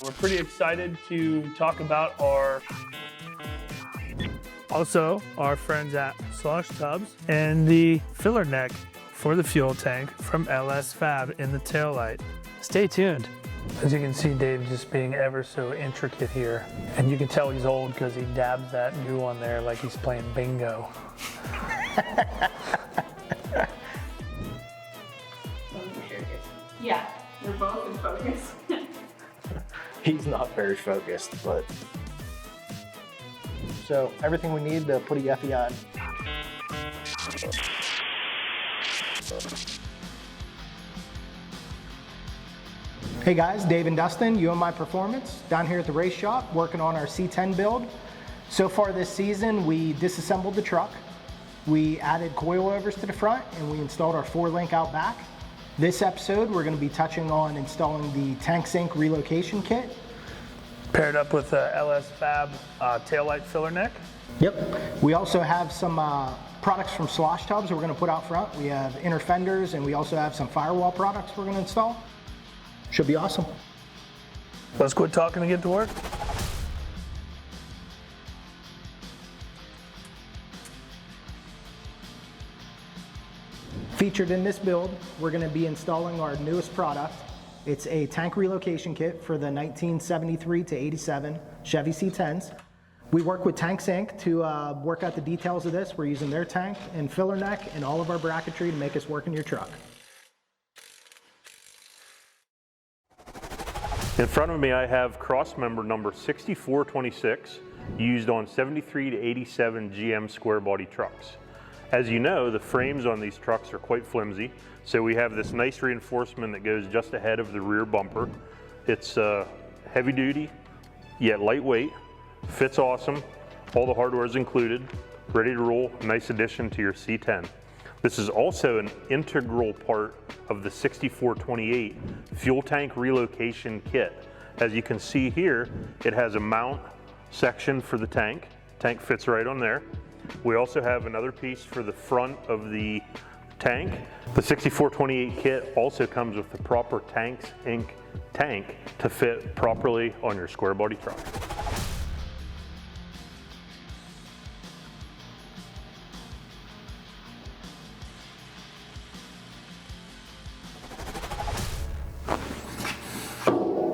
We're pretty excited to talk about our friends at SloshTubz and the filler neck for the fuel tank from LS Fab in the taillight. Stay tuned. As you can see, Dave just being ever so intricate here. And you can tell he's old because he dabs that new on there like he's playing bingo. Yeah, we're both in focus. He's not very focused, but. So everything we need to put a Yeti on. Hey guys, Dave and Dustin, UMI Performance, down here at the race shop, working on our C10 build. So far this season, we disassembled the truck, we added coilovers to the front, and we installed our 4-link out back. This episode, we're going to be touching on installing the tank sink relocation kit. Paired up with the LS Fab taillight filler neck. Yep. We also have some products from SloshTubz we're going to put out front. We have inner fenders, and we also have some firewall products we're going to install. Should be awesome. Let's quit talking and get to work. Featured in this build, we're going to be installing our newest product. It's a tank relocation kit for the 1973 to 87 Chevy C10s. We work with Tank Sync to work out the details of this. We're using their tank and filler neck and all of our bracketry to make us work in your truck. In front of me I have cross member number 6426 used on 73 to 87 GM square body trucks. As you know, the frames on these trucks are quite flimsy, so we have this nice reinforcement that goes just ahead of the rear bumper. It's heavy duty, yet lightweight, fits awesome, all the hardware is included, ready to roll, nice addition to your C10. This is also an integral part of the 6428 fuel tank relocation kit. As you can see here, it has a mount section for the tank. Tank fits right on there. We also have another piece for the front of the tank. The 6428 kit also comes with the proper Tanks Inc. tank to fit properly on your square body truck.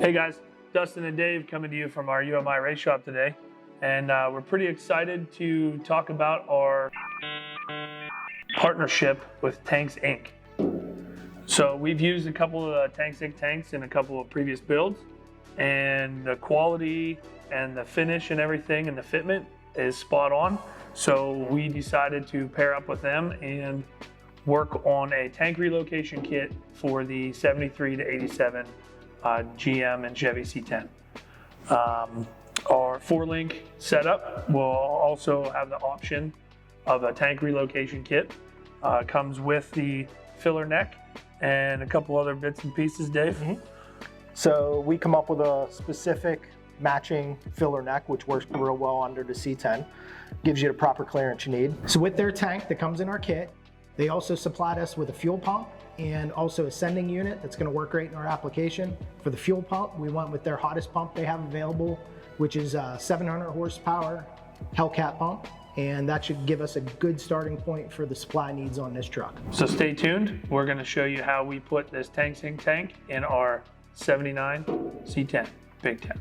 Hey guys, Dustin and Dave coming to you from our UMI race shop today. And we're pretty excited to talk about our partnership with Tanks Inc. So we've used a couple of Tanks Inc. tanks in a couple of previous builds, and the quality and the finish and everything and the fitment is spot on. So we decided to pair up with them and work on a tank relocation kit for the 73 to 87 GM and Chevy C10. Our 4-link setup will also have the option of a tank relocation kit. Comes with the filler neck and a couple other bits and pieces, Dave. So we come up with a specific matching filler neck, which works real well under the C10. Gives you the proper clearance you need. So with their tank that comes in our kit, they also supplied us with a fuel pump and also a sending unit that's going to work great in our application. For the fuel pump, we went with their hottest pump they have available, which is a 700 horsepower Hellcat pump, and that should give us a good starting point for the supply needs on this truck. So stay tuned. We're going to show you how we put this Tank Sync tank in our 79 C10 Big 10.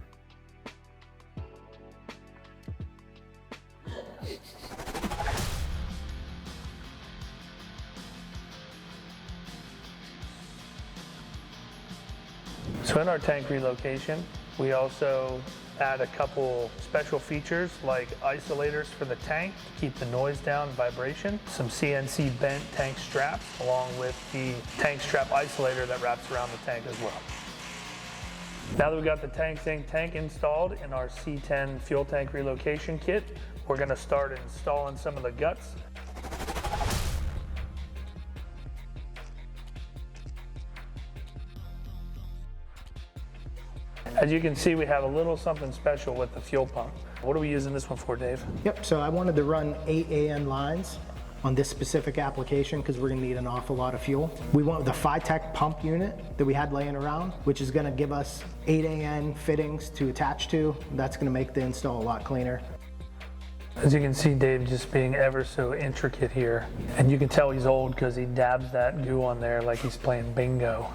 So in our tank relocation, we also add a couple special features like isolators for the tank to keep the noise down and vibration, some CNC bent tank straps, along with the tank strap isolator that wraps around the tank as well. Now that we've got the Tank Sync tank installed in our C10 fuel tank relocation kit, we're going to start installing some of the guts. As you can see, we have a little something special with the fuel pump. What are we using this one for, Dave? Yep, so I wanted to run 8 AN lines on this specific application because we're gonna need an awful lot of fuel. We went with the Phytech pump unit that we had laying around, which is gonna give us 8AN fittings to attach to. That's gonna make the install a lot cleaner. As you can see, Dave just being ever so intricate here. And you can tell he's old because he dabs that goo on there like he's playing bingo.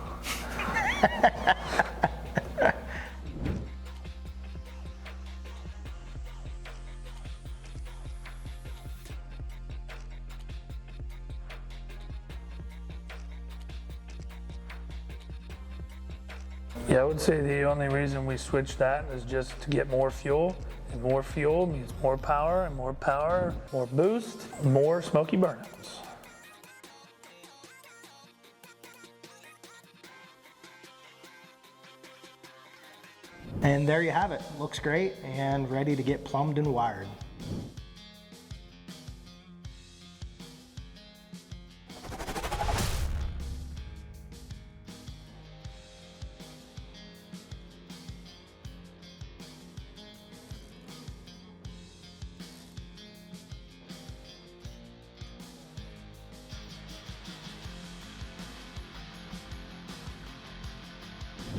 Yeah, I would say the only reason we switched that is just to get more fuel. And more fuel means more power, more boost, more smoky burnouts. And there you have it. Looks great and ready to get plumbed and wired.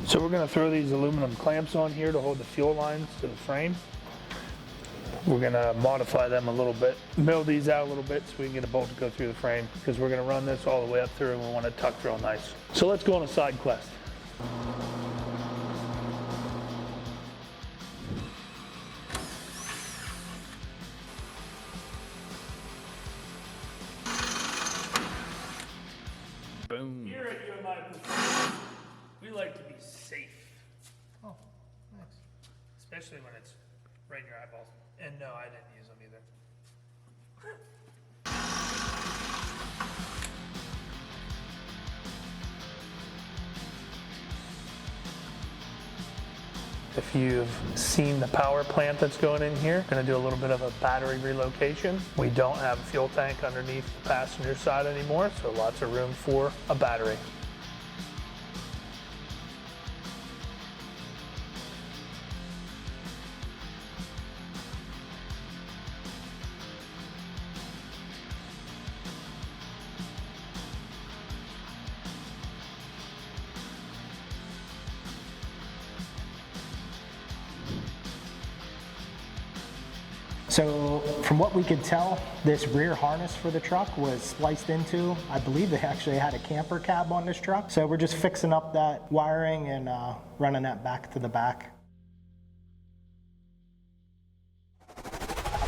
So we're going to throw these aluminum clamps on here to hold the fuel lines to the frame. We're going to modify them a little bit, mill these out a little bit so we can get a bolt to go through the frame because we're going to run this all the way up through and we want it tucked real nice. So let's go on a side quest. Boom. Here at UMI, we like to be safe. Oh, nice. Especially when it's right in your eyeballs. And no, I didn't use them either. If you've seen the power plant that's going in here, going to do a little bit of a battery relocation. We don't have a fuel tank underneath the passenger side anymore, so lots of room for a battery. So from what we could tell, this rear harness for the truck was spliced into, I believe they actually had a camper cab on this truck. So we're just fixing up that wiring and running that back to the back.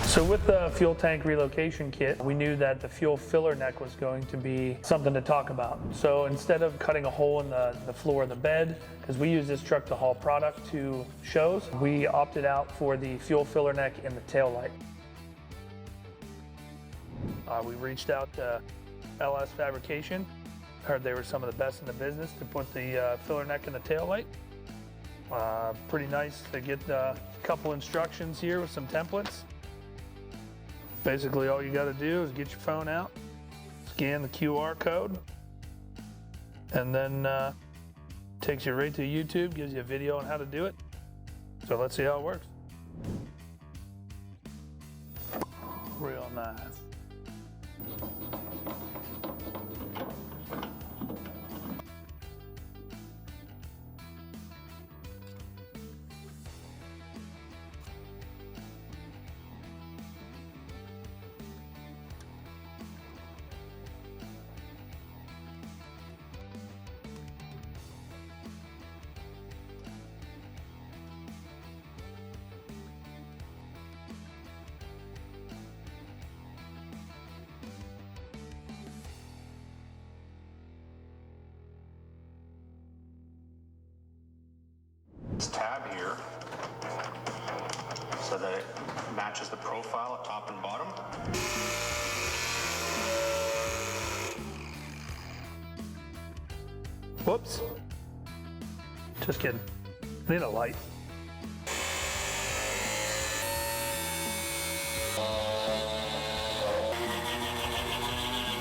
So with the fuel tank relocation kit, we knew that the fuel filler neck was going to be something to talk about. So instead of cutting a hole in the floor of the bed, because we use this truck to haul product to shows, we opted out for the fuel filler neck in the tail light. We reached out to LS Fabrication, heard they were some of the best in the business to put the filler neck in the tail light. Pretty nice to get a couple instructions here with some templates. Basically all you got to do is get your phone out, scan the QR code, and then takes you right to YouTube, gives you a video on how to do it. So let's see how it works. Real nice. This tab here so that it matches the profile at top and bottom. Whoops. Just kidding. I need a light.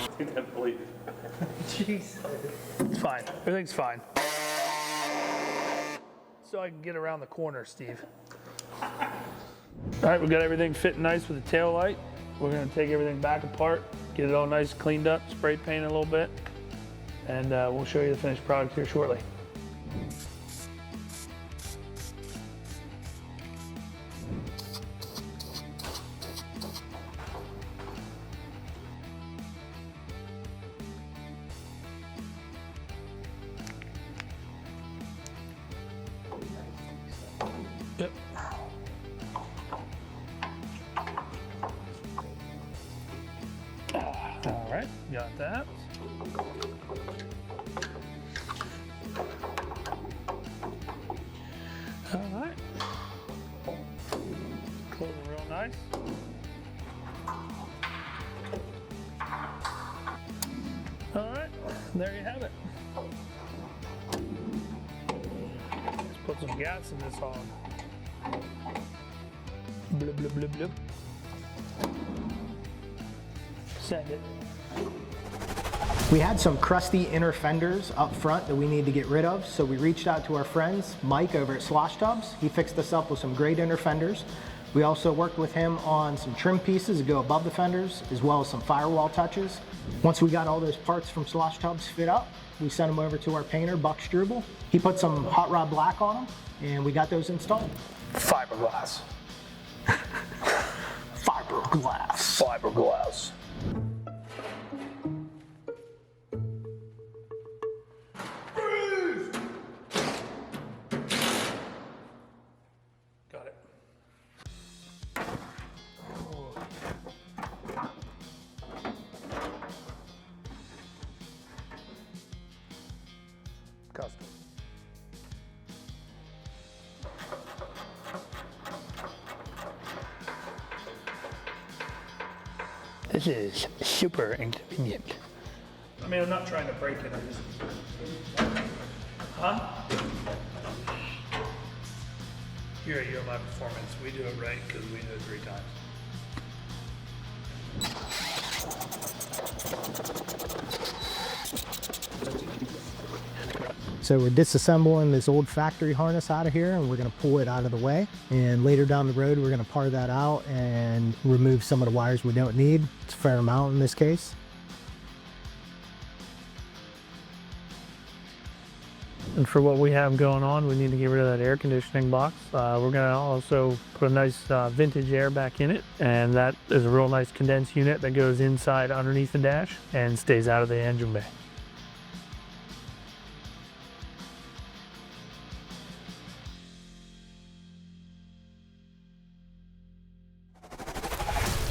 I can't believe it. Jeez. It's fine. Everything's fine. So I can get around the corner, Steve. All right, we got everything fitting nice with the tail light. We're gonna take everything back apart, get it all nice cleaned up, spray paint a little bit, and we'll show you the finished product here shortly. Yep. All right, got that. All right. Close it real nice. All right, there you have it. Let's put some gas in this hog. Blub, blub, blub, blub. Send it. We had some crusty inner fenders up front that we need to get rid of, so we reached out to our friends, Mike over at SloshTubz. He fixed us up with some great inner fenders. We also worked with him on some trim pieces to go above the fenders, as well as some firewall touches. Once we got all those parts from SloshTubz fit up, we sent them over to our painter, Buck Struble. He put some hot rod black on them, and we got those installed. Fiberglass. Fiberglass. Fiberglass. Got it. Custom. This is super inconvenient. I mean, I'm not trying to break it. Huh? You're at You're My Performance. We do it right because we do it 3 times. So we're disassembling this old factory harness out of here, and we're gonna pull it out of the way. And later down the road, we're gonna par that out and remove some of the wires we don't need. It's a fair amount in this case. And for what we have going on, we need to get rid of that air conditioning box. We're gonna also put a nice vintage air back in it, and that is a real nice condensed unit that goes inside underneath the dash and stays out of the engine bay.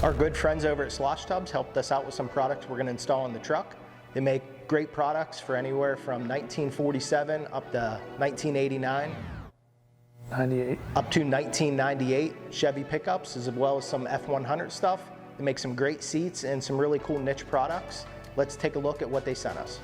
Our good friends over at SloshTubz helped us out with some products we're gonna install in the truck. They make great products for anywhere from 1947 up to 1989. 98. Up to 1998 Chevy pickups, as well as some F100 stuff. They make some great seats and some really cool niche products. Let's take a look at what they sent us.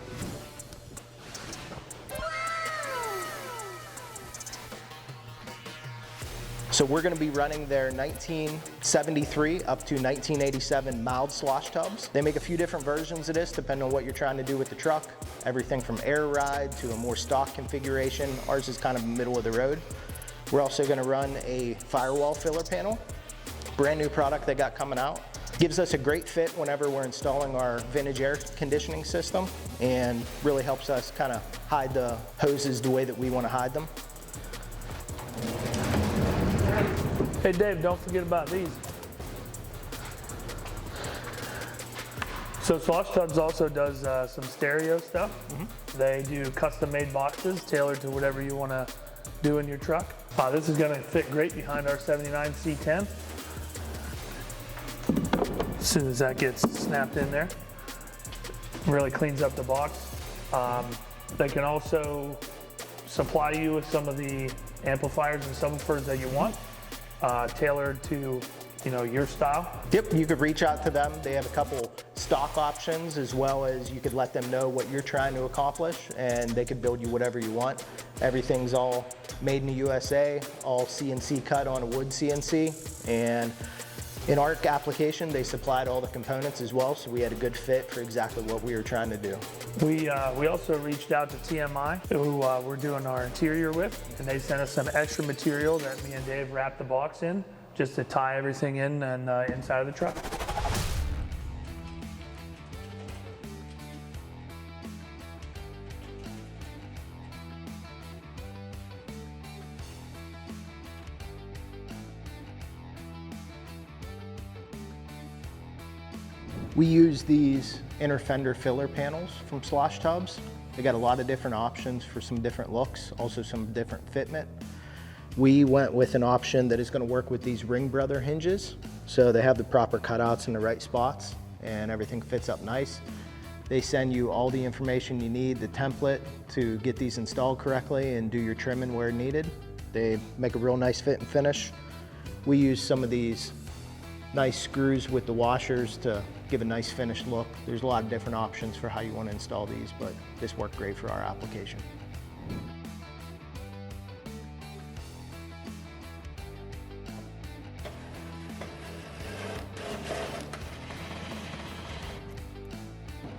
So we're going to be running their 1973 up to 1987 mild SloshTubz. They make a few different versions of this depending on what you're trying to do with the truck. Everything from air ride to a more stock configuration. Ours is kind of middle of the road. We're also going to run a firewall filler panel. Brand new product they got coming out. Gives us a great fit whenever we're installing our vintage air conditioning system, and really helps us kind of hide the hoses the way that we want to hide them. Hey Dave, don't forget about these. So SloshTubz also does some stereo stuff. They do custom-made boxes tailored to whatever you want to do in your truck. This is going to fit great behind our 79 C10. As soon as that gets snapped in there, really cleans up the box. They can also supply you with some of the amplifiers and subwoofers that you want, tailored to your style. Yep, you could reach out to them. They have a couple stock options, as well as you could let them know what you're trying to accomplish, and they could build you whatever you want. Everything's all made in the USA, all CNC cut on a wood CNC, and in our application, they supplied all the components as well, so we had a good fit for exactly what we were trying to do. We also reached out to TMI, who we're doing our interior with, and they sent us some extra material that me and Dave wrapped the box in, just to tie everything in and inside of the truck. We use these inner fender filler panels from SloshTubz. They got a lot of different options for some different looks, also some different fitment. We went with an option that is going to work with these Ring Brother hinges. So they have the proper cutouts in the right spots and everything fits up nice. They send you all the information you need, the template to get these installed correctly and do your trimming where needed. They make a real nice fit and finish. We use some of these nice screws with the washers to give a nice finished look. There's a lot of different options for how you want to install these, but this worked great for our application.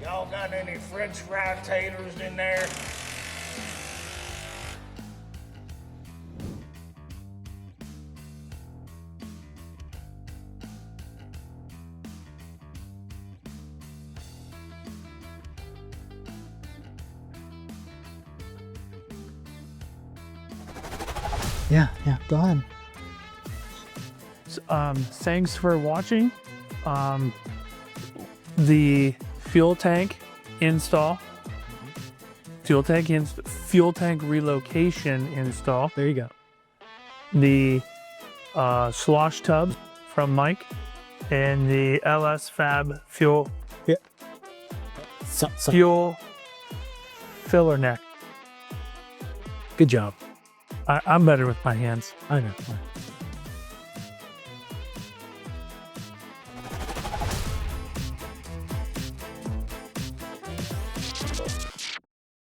Y'all got any French fry taters in there? Yeah, go ahead. Thanks for watching. The fuel tank install, fuel tank relocation install. There you go. The SloshTubz from Mike and the LS Fab fuel fuel filler neck. Good job. I'm better with my hands. I know.